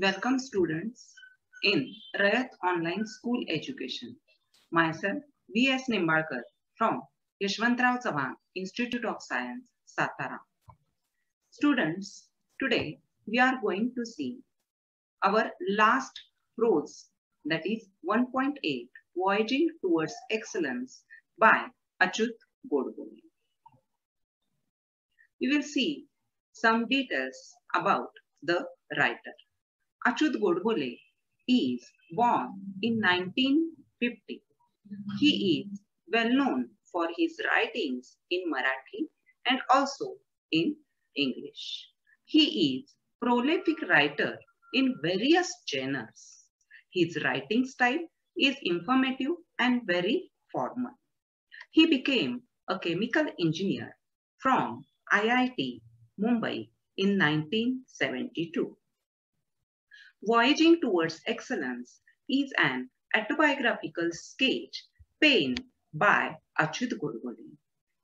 Welcome students in Rayat Online School Education. Myself V.S. Nimbalkar from Yashwantrao Chavan Institute of Science, Satara. Students, today we are going to see our last prose, that is 1.8 Voyaging Towards Excellence by Achyut Godbole. We will see some details about the writer. Achyut Godbole is born in 1950. He is well known for his writings in Marathi and also in English. He is prolific writer in various genres. His writing style is informative and very formal. He became a chemical engineer from IIT Mumbai in 1972. Voyaging Towards Excellence is an autobiographical sketch penned by Achyut Godbole.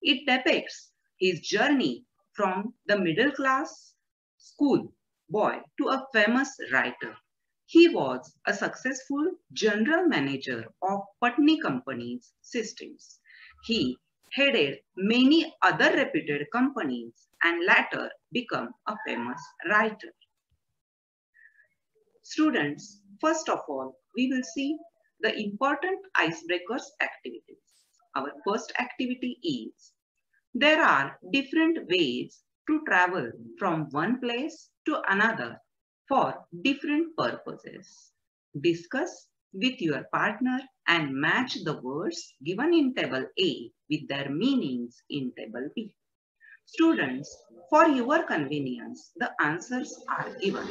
It depicts his journey from the middle class school boy to a famous writer. He was a successful general manager of Patni Company's systems. He headed many other reputed companies and later became a famous writer. Students, first of all, we will see the important icebreakers activities. Our first activity is, there are different ways to travel from one place to another for different purposes. Discuss with your partner and match the words given in table A with their meanings in table B. Students, for your convenience, the answers are given.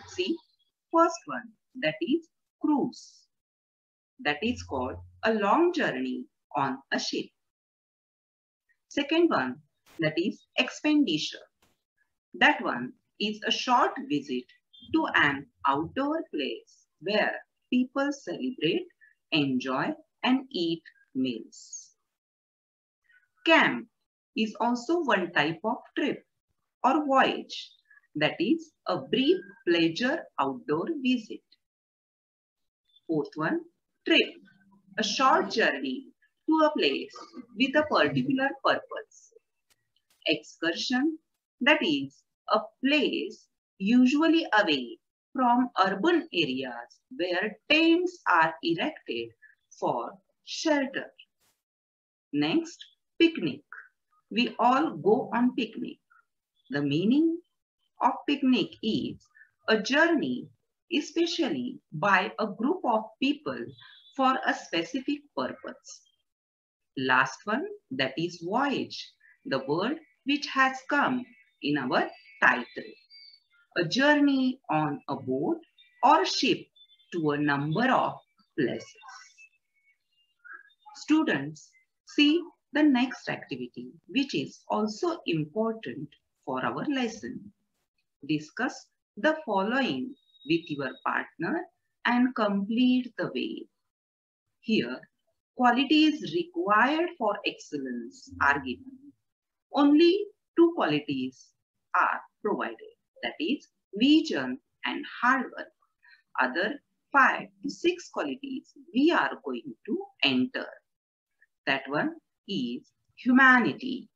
See, first one, that is cruise. That is called a long journey on a ship. Second one, that is expenditure. That one is a short visit to an outdoor place where people celebrate, enjoy, and eat meals. Camp is also one type of trip or voyage. That is a brief pleasure outdoor visit. Fourth one, trip, a short journey to a place with a particular purpose. Excursion, that is a place usually away from urban areas where tents are erected for shelter. Next, picnic. We all go on picnic. The meaning of picnic is a journey, especially by a group of people for a specific purpose. Last one, that is voyage, the word which has come in our title. A journey on a boat or ship to a number of places. Students, see the next activity, which is also important for our lesson. Discuss the following with your partner and complete the way. Here, qualities required for excellence are given. Only two qualities are provided, that is vision and hard work. Other 5 to 6 qualities we are going to enter. That one is humanity,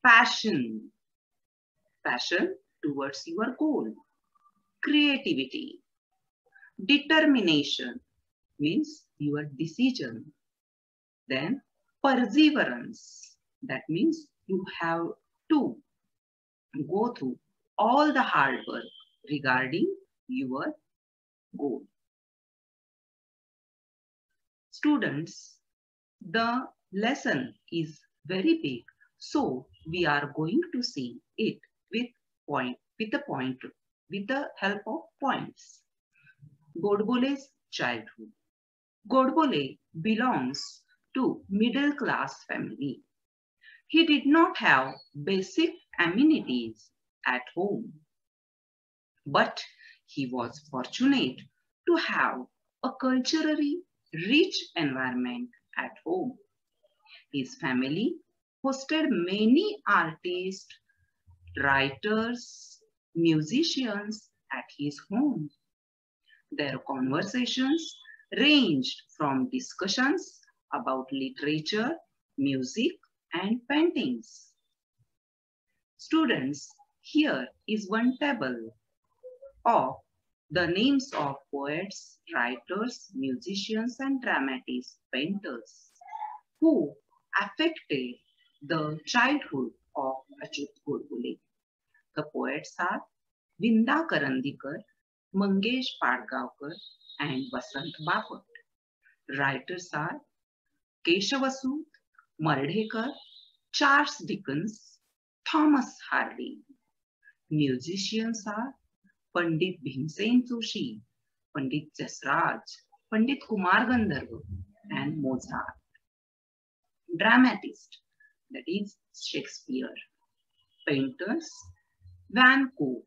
passion towards your goal, creativity, determination means your decision, then perseverance, that means you have to go through all the hard work regarding your goal. Students, the lesson is very big, so we are going to see it with the help of points. Godbole's childhood. Godbole belongs to middle class family. He did not have basic amenities at home, but he was fortunate to have a culturally rich environment at home. His family hosted many artists, writers, musicians, at his home. Their conversations ranged from discussions about literature, music, and paintings. Students, here is one table of the names of poets, writers, musicians, and dramatists, painters who affected the childhood of Achyut Godbole. The poets are Vinda Karandikar, Mangesh Padgaonkar, and Vasant Bapat. Writers are Keshavasut, Mardhekar, Charles Dickens, Thomas Hardy. Musicians are Pandit Bhimsen Joshi, Pandit Jasraj, Pandit Kumar Gandharva, and Mozart. Dramatist, that is Shakespeare. Painters, Van Gogh,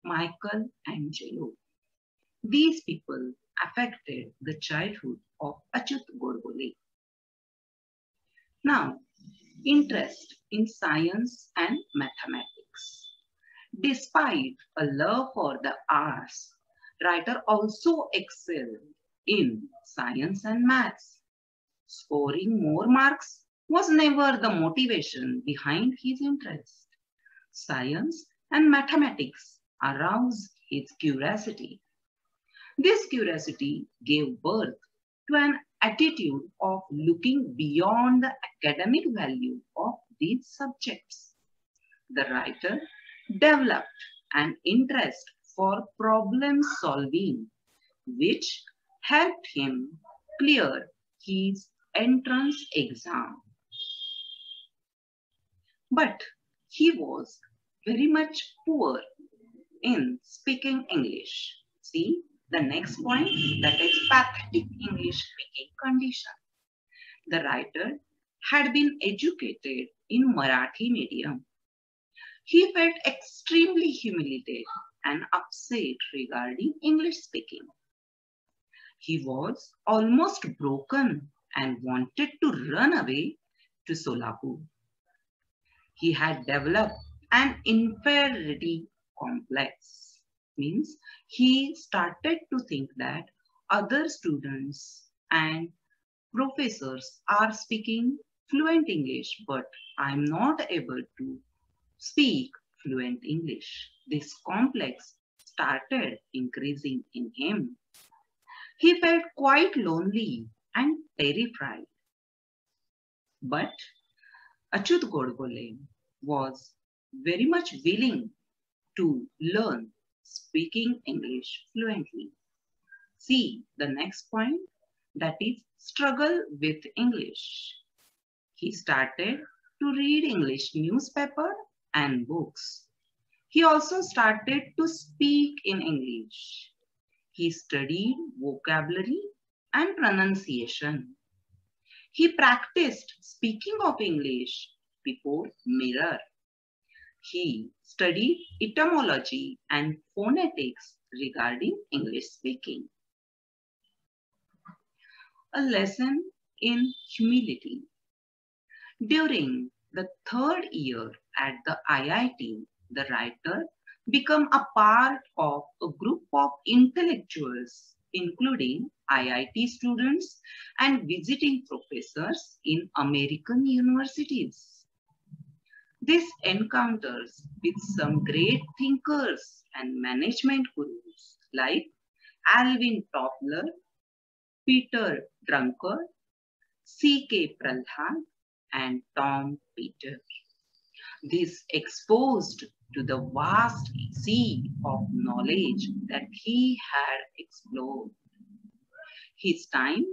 Michelangelo. These people affected the childhood of Achyut Godbole. Now, interest in science and mathematics. Despite a love for the arts, writer also excelled in science and maths. Scoring more marks was never the motivation behind his interest. Science and mathematics aroused his curiosity. This curiosity gave birth to an attitude of looking beyond the academic value of these subjects. The writer developed an interest for problem solving, which helped him clear his entrance exam. But he was very much poor in speaking English. See the next point, that is pathetic English speaking condition. The writer had been educated in Marathi medium. He felt extremely humiliated and upset regarding English speaking. He was almost broken and wanted to run away to Solapur. He had developed an inferiority complex. Means he started to think that other students and professors are speaking fluent English, but I'm not able to speak fluent English. This complex started increasing in him. He felt quite lonely and terrified. But Achyut Godbole was very much willing to learn speaking English fluently. See the next point, that is struggle with English. He started to read English newspaper and books. He also started to speak in English. He studied vocabulary and pronunciation. He practiced speaking of English before mirror. He studied etymology and phonetics regarding English speaking. A lesson in humility. During the third year at the IIT, the writer became a part of a group of intellectuals, including IIT students and visiting professors in American universities. These encounters with some great thinkers and management gurus like Alvin Toffler, Peter Drucker, C.K. Prahalad, and Tom Peters. This exposed to the vast sea of knowledge that he had explored. His time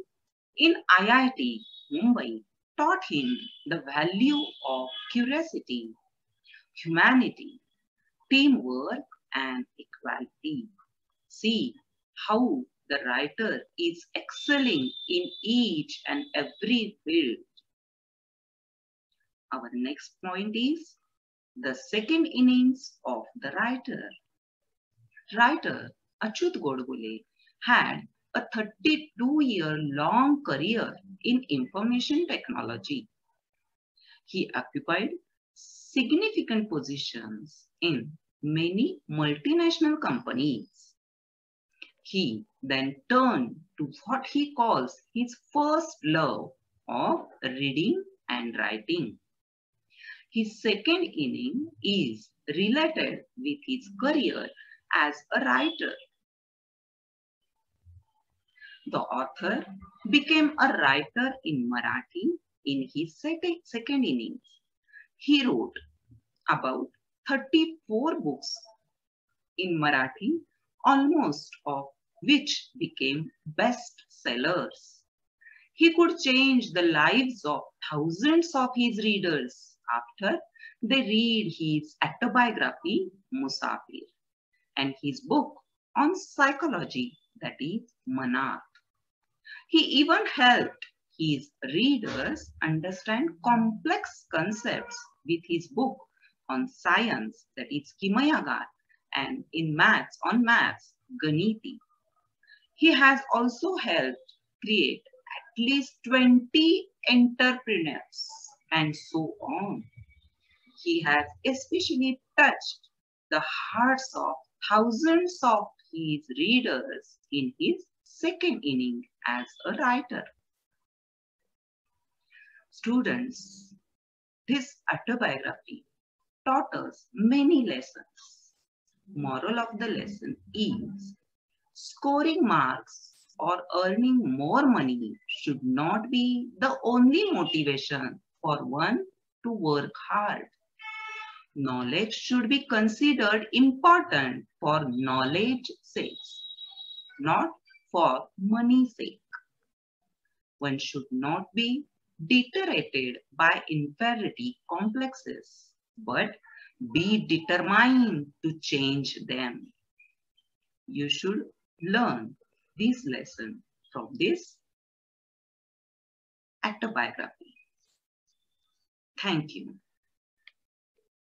in IIT Mumbai taught him the value of curiosity, humanity, teamwork, and equality. See how the writer is excelling in each and every field. Our next point is the second innings of the writer. Writer Achyut Godbole had a 32-year-long career in information technology. He occupied significant positions in many multinational companies. He then turned to what he calls his first love of reading and writing. His second inning is related with his career as a writer. The author became a writer in Marathi in his second innings. He wrote about 34 books in Marathi, almost of which became bestsellers. He could change the lives of thousands of his readers after they read his autobiography, Musafir, and his book on psychology, that is Manath. He even helped his readers understand complex concepts with his book on science, that is Kimayagar, and in maths, Ganiti. He has also helped create at least 20 entrepreneurs and so on. He has especially touched the hearts of thousands of his readers in his second inning as a writer. Students, this autobiography taught us many lessons. Moral of the lesson is scoring marks or earning more money should not be the only motivation for one to work hard. Knowledge should be considered important for knowledge's sake, not for money's sake. One should not be deterred by inferiority complexes, but be determined to change them. You should learn this lesson from this autobiography. Thank you.